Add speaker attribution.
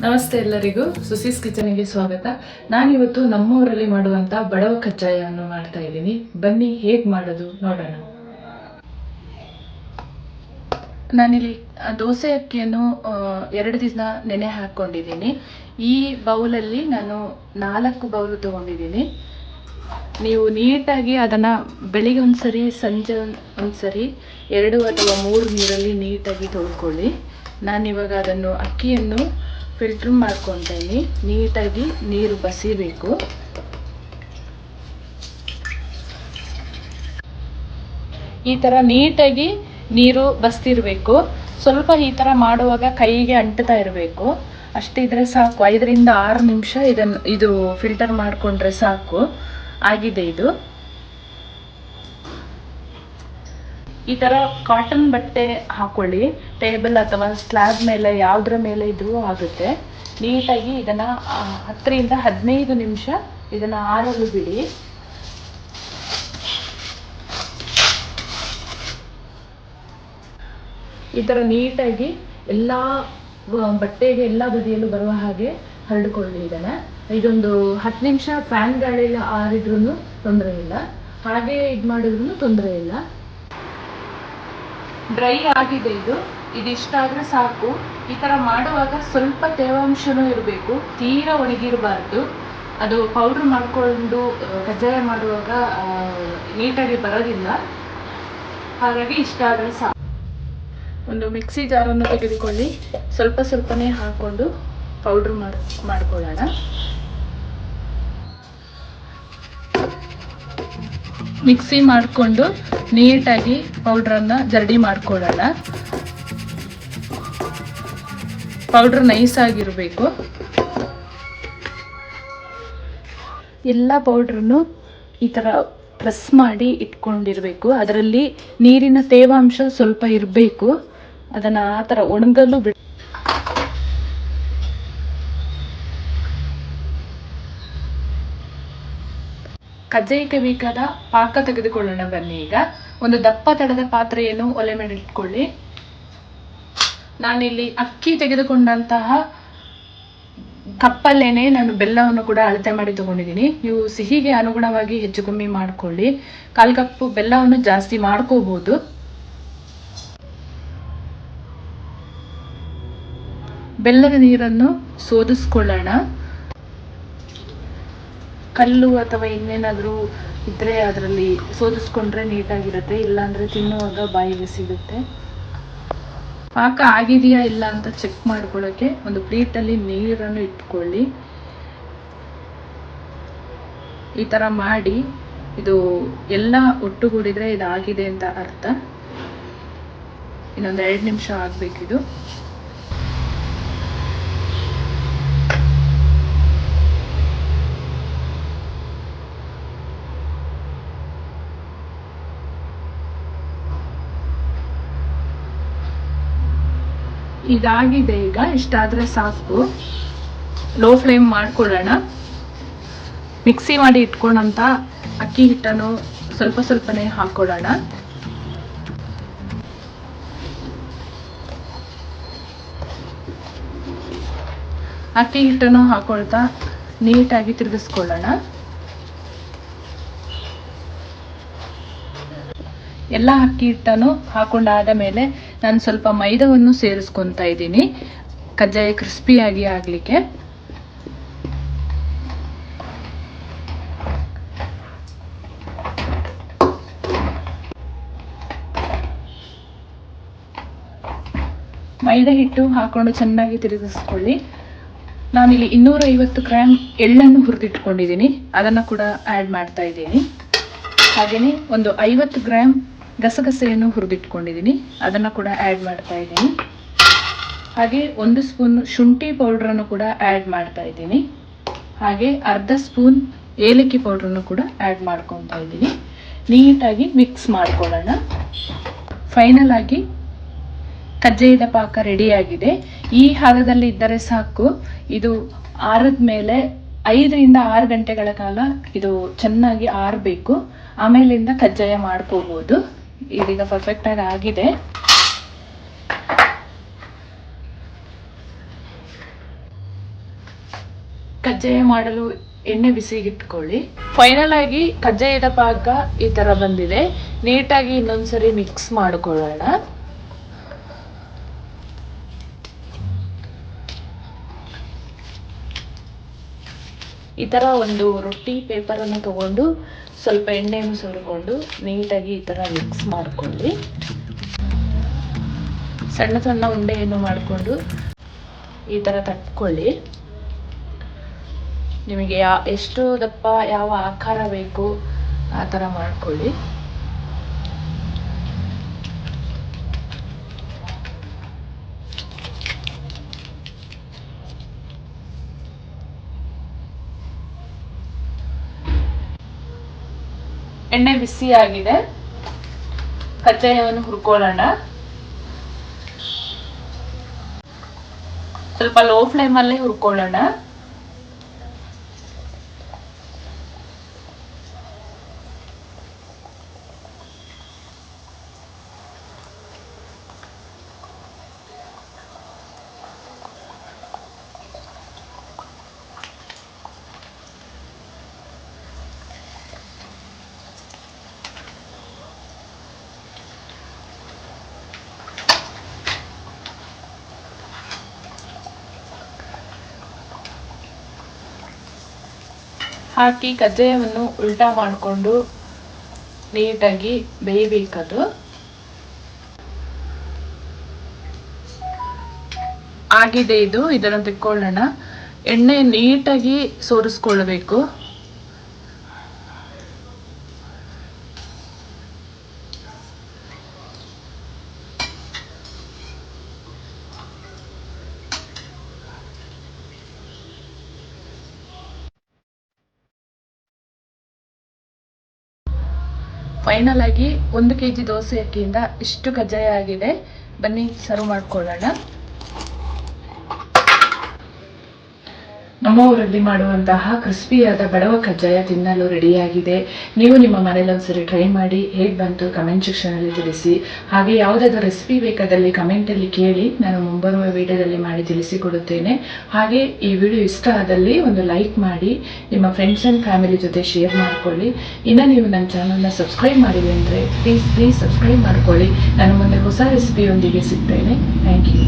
Speaker 1: ನಮಸ್ತೆ ಎಲ್ಲರಿಗೂ, ಸುಸೀಸ್ ಕಿಚನ್ಗೆ ಸ್ವಾಗತ. ನಾನಿವತ್ತು ನಮ್ಮೂರಲ್ಲಿ ಮಾಡುವಂಥ ಬಡವ ಕಜ್ಜಾಯವನ್ನು ಮಾಡ್ತಾ ಇದ್ದೀನಿ. ಬನ್ನಿ ಹೇಗೆ ಮಾಡೋದು ನೋಡೋಣ. ನಾನಿಲ್ಲಿ ದೋಸೆ ಅಕ್ಕಿಯನ್ನು 2 ದಿನ ನೆನೆ ಹಾಕ್ಕೊಂಡಿದ್ದೀನಿ. ಈ ಬೌಲಲ್ಲಿ ನಾನು 4 ಬೌಲ್ ತೊಗೊಂಡಿದ್ದೀನಿ. ನೀವು ನೀಟಾಗಿ ಅದನ್ನು ಬೆಳಿಗ್ಗೆ ಒಂದ್ಸರಿ, ಸಂಜೆ ಒಂದ್ಸರಿ 2 ಅಥವಾ 3 ನೀರಲ್ಲಿ ನೀಟಾಗಿ ತೊಳ್ಕೊಳ್ಳಿ. ನಾನಿವಾಗ ಅದನ್ನು ಅಕ್ಕಿಯನ್ನು ಫಿಲ್ಟರ್ ಮಾಡ್ಕೊತೀನಿ. ನೀಟಾಗಿ ನೀರು ಬಸಿಬೇಕು. ಈ ಥರ ನೀಟಾಗಿ ನೀರು ಬಸ್ತಿರಬೇಕು. ಸ್ವಲ್ಪ ಈ ಥರ ಮಾಡುವಾಗ ಕೈಗೆ ಅಂಟ್ತಾ ಇರಬೇಕು. ಅಷ್ಟಿದ್ರೆ ಸಾಕು. 5 ರಿಂದ 6 ನಿಮಿಷ ಇದು ಫಿಲ್ಟರ್ ಮಾಡಿಕೊಂಡ್ರೆ ಸಾಕು. ಆಗಿದೆ ಇದು. ಈ ಥರ ಕಾಟನ್ ಬಟ್ಟೆ ಹಾಕೊಳ್ಳಿ. ಟೇಬಲ್ ಅಥವಾ ಸ್ಲ್ಯಾಬ್ ಮೇಲೆ ಯಾವುದ್ರ ಮೇಲೆ ಇದ್ರೂ ಆಗುತ್ತೆ. ನೀಟಾಗಿ ಇದನ್ನು 10 ರಿಂದ 15 ನಿಮಿಷ ಇದನ್ನು ಆರಲು ಬಿಡಿ. ಈ ಥರ ನೀಟಾಗಿ ಎಲ್ಲ ಬಟ್ಟೆಗೆ ಎಲ್ಲ ಬದಿಯಲ್ಲೂ ಬರುವ ಹಾಗೆ ಹರಡಿಕೊಳ್ಳಿ ಇದನ್ನು. ಇದೊಂದು 10 ನಿಮಿಷ ಫ್ಯಾನ್ ಗಾಳಿಯಲ್ಲಿ ಆರಿದ್ರೂ ತೊಂದರೆ ಇಲ್ಲ, ಹಾಗೆ ಇದು ಮಾಡಿದ್ರೂ ತೊಂದರೆ ಇಲ್ಲ. ಡ್ರೈ ಆಗಿದೆ ಇದು. ಇದಿಷ್ಟಾದರೆ ಸಾಕು. ಈ ಥರ ಮಾಡುವಾಗ ಸ್ವಲ್ಪ ತೇವಾಂಶನೂ ಇರಬೇಕು, ತೀರಾ ಒಣಗಿರಬಾರ್ದು. ಅದು ಪೌಡ್ರ್ ಮಾಡಿಕೊಂಡು ಕಜ್ಜಾಯ ಮಾಡುವಾಗ ನೀಟಾಗಿ ಬರೋದಿಲ್ಲ. ಹಾಗಾಗಿ ಇಷ್ಟ ಆದರೆ ಸಾಕು. ಒಂದು ಮಿಕ್ಸಿ ಜಾರನ್ನು ತೆಗೆದುಕೊಳ್ಳಿ. ಸ್ವಲ್ಪನೇ ಹಾಕ್ಕೊಂಡು ಪೌಡ್ರ್ ಮಾಡ್ಕೊಳ್ಳೋಣ. ಮಿಕ್ಸಿ ಮಾಡಿಕೊಂಡು ನೀಟಾಗಿ ಪೌಡ್ರನ್ನು ಜರಡಿ ಮಾಡ್ಕೊಳ್ಳೋಣ. ಪೌಡ್ರ್ ನೈಸ್ ಆಗಿರಬೇಕು. ಎಲ್ಲ ಪೌಡ್ರನ್ನು ಈ ಥರ ಪ್ರೆಸ್ ಮಾಡಿ ಇಟ್ಕೊಂಡಿರಬೇಕು. ಅದರಲ್ಲಿ ನೀರಿನ ತೇವಾಂಶ ಸ್ವಲ್ಪ ಇರಬೇಕು. ಅದನ್ನು ಆ ಥರ ಒಣಗಲು ಬಿಡಿ. ಕಜ್ಜಾಯಕ್ಕೆ ಬೇಕಾದ ಪಾಕ ತೆಗೆದುಕೊಳ್ಳೋಣ ಬನ್ನಿ. ಈಗ ಒಂದು ದಪ್ಪ ತಡದ ಪಾತ್ರೆಯನ್ನು ಒಲೆ ಮೇಲೆ ಇಟ್ಕೊಳ್ಳಿ. ನಾನಿಲ್ಲಿ ಅಕ್ಕಿ ತೆಗೆದುಕೊಂಡಂತಹ ಕಪ್ಪಲ್ಲೇನೆ ನಾನು ಬೆಲ್ಲವನ್ನು ಕೂಡ ಅಳತೆ ಮಾಡಿ ತಗೊಂಡಿದ್ದೀನಿ. ನೀವು ಸಿಹಿಗೆ ಅನುಗುಣವಾಗಿ ಹೆಚ್ಚು ಕಮ್ಮಿ ಮಾಡ್ಕೊಳ್ಳಿ. 1/4 ಕಪ್ ಬೆಲ್ಲವನ್ನು ಜಾಸ್ತಿ ಮಾಡ್ಕೋಬಹುದು. ಬೆಲ್ಲದ ನೀರನ್ನು ಸೋದಿಸ್ಕೊಳ್ಳೋಣ. ಕಲ್ಲು ಅಥವಾ ಇನ್ನೇನಾದರೂ ಇದ್ದರೆ ಅದರಲ್ಲಿ ಸೋದಿಸ್ಕೊಂಡ್ರೆ ನೀಟಾಗಿರುತ್ತೆ. ಇಲ್ಲಾಂದರೆ ತಿನ್ನುವಾಗ ಬಾಯಿಗೆ ಸಿಗುತ್ತೆ. ಪಾಕ ಆಗಿದೆಯಾ ಇಲ್ಲ ಅಂತ ಚೆಕ್ ಮಾಡ್ಕೊಳ್ಳೋಕ್ಕೆ ಒಂದು ಪ್ಲೇಟಲ್ಲಿ ನೀರನ್ನು ಇಟ್ಕೊಳ್ಳಿ. ಈ ಥರ ಮಾಡಿ ಇದು ಎಲ್ಲ ಒಟ್ಟುಗೂಡಿದರೆ ಇದಾಗಿದೆ ಅಂತ ಅರ್ಥ. ಇನ್ನೊಂದು 2 ನಿಮಿಷ ಆಗಬೇಕಿದು. ಇದಾಗಿದೆ. ಈಗ ಇಷ್ಟಾದರೆ ಸಾಕು. ಲೋ ಫ್ಲೇಮ್ ಮಾಡ್ಕೊಳ್ಳೋಣ. ಮಿಕ್ಸಿ ಮಾಡಿ ಇಟ್ಕೊಂಡಂಥ ಅಕ್ಕಿ ಹಿಟ್ಟನ್ನು ಸ್ವಲ್ಪನೇ ಹಾಕ್ಕೊಳ್ಳೋಣ. ಅಕ್ಕಿ ಹಿಟ್ಟನ್ನು ಹಾಕೊಳ್ತಾ ನೀಟಾಗಿ ತಿರುಗಿಸ್ಕೊಳ್ಳೋಣ. ಎಲ್ಲ ಅಕ್ಕಿ ಹಿಟ್ಟನ್ನು ಹಾಕೊಂಡಾದ ಮೇಲೆ ನಾನು ಸ್ವಲ್ಪ ಮೈದಾವನ್ನು ಸೇರಿಸ್ಕೊತಾ ಇದ್ದೀನಿ, ಕಜ್ಜಾಯ ಕ್ರಿಸ್ಪಿಯಾಗಿ ಆಗಲಿಕ್ಕೆ. ಮೈದಾ ಹಿಟ್ಟು ಹಾಕೊಂಡು ಚೆನ್ನಾಗಿ ತಿರುಗಿಸ್ಕೊಳ್ಳಿ. ನಾನಿಲ್ಲಿ 250 ಗ್ರಾಮ್ ಎಳ್ಳನ್ನು ಹುರಿದಿಟ್ಕೊಂಡಿದ್ದೀನಿ, ಅದನ್ನು ಕೂಡ ಆ್ಯಡ್ ಮಾಡ್ತಾ ಇದ್ದೀನಿ. ಹಾಗೆಯೇ ಒಂದು 50 ಗ್ರಾಮ್ ಗಸಗಸೆಯನ್ನು ಹುರಿದಿಟ್ಕೊಂಡಿದ್ದೀನಿ, ಅದನ್ನು ಕೂಡ ಆ್ಯಡ್ ಮಾಡ್ತಾ ಇದ್ದೀನಿ. ಹಾಗೆ 1 ಸ್ಪೂನ್ ಶುಂಠಿ ಪೌಡ್ರನ್ನು ಕೂಡ ಆ್ಯಡ್ ಮಾಡ್ತಾ ಇದ್ದೀನಿ. ಹಾಗೆ ಅರ್ಧ ಸ್ಪೂನ್ ಏಲಕ್ಕಿ ಪೌಡ್ರನ್ನು ಕೂಡ ಆ್ಯಡ್ ಮಾಡ್ಕೊತಾ ಇದ್ದೀನಿ. ನೀಟಾಗಿ ಮಿಕ್ಸ್ ಮಾಡ್ಕೊಳ್ಳೋಣ. ಫೈನಲ್ ಆಗಿ ಕಜ್ಜಾಯದ ಪಾಕ ರೆಡಿಯಾಗಿದೆ. ಈ ಹದದಲ್ಲಿ ಇದ್ದರೆ ಸಾಕು. ಇದು ಆರಿದ ಮೇಲೆ 5 ರಿಂದ 6 ಗಂಟೆಗಳ ಕಾಲ ಇದು ಚೆನ್ನಾಗಿ ಆರಬೇಕು. ಆಮೇಲಿಂದ ಕಜ್ಜಾಯ ಮಾಡ್ಕೋಬಹುದು. ಇದೀಗ ಪರ್ಫೆಕ್ಟಾಗಿ ಆಗಿದೆ. ಕಜ್ಜಾಯ ಮಾಡಲು ಎಣ್ಣೆ ಬಿಸಿಗಿಟ್ಕೊಳ್ಳಿ. ಫೈನಲ್ ಆಗಿ ಕಜ್ಜಾಯದ ಪಾಕ ಈ ತರ ಬಂದಿದೆ. ನೀಟಾಗಿ ಇನ್ನೊಂದ್ಸರಿ ಮಿಕ್ಸ್ ಮಾಡ್ಕೊಳ್ಳೋಣ. ಈ ತರ ಒಂದು ರೊಟ್ಟಿ ಪೇಪರ್ ಅನ್ನು ತಗೊಂಡು ಸ್ವಲ್ಪ ಎಣ್ಣೆಯನ್ನು ಸುರಿಕೊಂಡು ನೀಟಾಗಿ ಈ ತರ ಮಿಕ್ಸ್ ಮಾಡ್ಕೊಳ್ಳಿ. ಸಣ್ಣ ಸಣ್ಣ ಉಂಡೆಯನ್ನು ಮಾಡಿಕೊಂಡು ಈ ತರ ತಟ್ಕೊಳ್ಳಿ. ನಿಮಗೆ ಎಷ್ಟು ದಪ್ಪ ಯಾವ ಆಕಾರ ಬೇಕು ಆ ತರ ಮಾಡ್ಕೊಳ್ಳಿ. ಎಣ್ಣೆ ಬಿಸಿ ಆಗಿದೆ. ಕಜ್ಜಾಯವನ್ನು ಹುರ್ಕೊಳ್ಳೋಣ. ಸ್ವಲ್ಪ ಲೋ ಫ್ಲೇಮ್ ಅಲ್ಲಿ ಹುರ್ಕೊಳ್ಳೋಣ. ಹಾಕಿ ಕಜ್ಜಾಯವನ್ನು ಉಲ್ಟಾ ಮಾಡಿಕೊಂಡು ನೀಟಾಗಿ ಬೇಯಬೇಕದು. ಆಗಿದೆ ಇದು. ಇದನ್ನು ತೆಕ್ಕೊಳ್ಳೋಣ. ಎಣ್ಣೆ ನೀಟಾಗಿ ಸೋರಿಸ್ಕೊಳ್ಬೇಕು. ಫೈನಲ್ ಆಗಿ 1 kg ದೋಸೆ ಅಕ್ಕಿಯಿಂದ ಇಷ್ಟು ಕಜ್ಜಾಯ ಆಗಿದೆ. ಬನ್ನಿ ಸರ್ವ್ ಮಾಡ್ಕೊಳ್ಳೋಣ. ನಮ್ಮ ಊರಲ್ಲಿ ಮಾಡುವಂತಹ ಕ್ರಿಸ್ಪಿಯಾದ ಬಡವ ಕಜ್ಜಾಯ ತಿನ್ನಲು ರೆಡಿಯಾಗಿದೆ. ನೀವು ನಿಮ್ಮ ಮನೇಲಿ ಒಂದ್ಸರಿ ಟ್ರೈ ಮಾಡಿ ಹೇಗೆ ಬಂತು ಕಮೆಂಟ್ ಸೆಕ್ಷನಲ್ಲಿ ತಿಳಿಸಿ. ಹಾಗೆ ಯಾವುದಾದ್ರೂ ರೆಸಿಪಿ ಬೇಕಾದಲ್ಲಿ ಕಮೆಂಟಲ್ಲಿ ಕೇಳಿ, ನಾನು ಮುಂಬರುವ ವಿಡಿಯೋದಲ್ಲಿ ಮಾಡಿ ತಿಳಿಸಿಕೊಡುತ್ತೇನೆ. ಹಾಗೆ ಈ ವಿಡಿಯೋ ಇಷ್ಟ ಆದಲ್ಲಿ ಒಂದು ಲೈಕ್ ಮಾಡಿ, ನಿಮ್ಮ ಫ್ರೆಂಡ್ಸ್ ಆ್ಯಂಡ್ ಫ್ಯಾಮಿಲಿ ಜೊತೆ ಶೇರ್ ಮಾಡ್ಕೊಳ್ಳಿ. ಇನ್ನು ನೀವು ನನ್ನ ಚಾನಲ್ನ ಸಬ್ಸ್ಕ್ರೈಬ್ ಮಾಡಿದೆ ಅಂದರೆ ಪ್ಲೀಸ್ ಸಬ್ಸ್ಕ್ರೈಬ್ ಮಾಡ್ಕೊಳ್ಳಿ. ನಾನು ಮುಂದೆ ಹೊಸ ರೆಸಿಪಿಯೊಂದಿಗೆ ಸಿಗ್ತೇನೆ. Thank you.